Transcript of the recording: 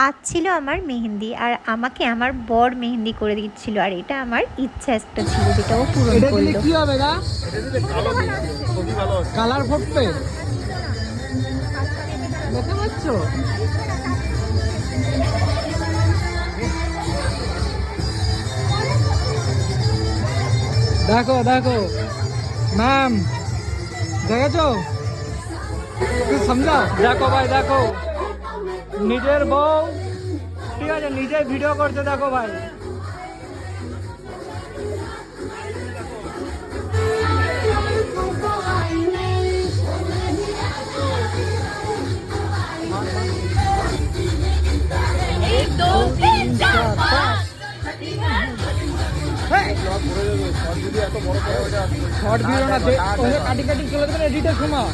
আজ ছিল আমার মেহেন্দি, আর আমাকে আমার বর মেহেন্দি করে দিচ্ছিল, আর এটা আমার ইচ্ছা একটা ছিল যেটা ও পূরণ এটা দিলে করলো। কি হবে না? এটা দিলে কালো খুবই ভালো হবে। কালার ফুটবে, দেখতে পাচ্ছ? দেখো দেখো ম্যাম, দেখেছো? একটু সমঝাও। দেখো ভাই, দেখো নিজের বউ, ঠিক আছে, নিজে ভিডিও করতে, দেখো ভাই। শর্ট ভিডিও না, কাটি কাটি চলে যাবে এডিটের সময়।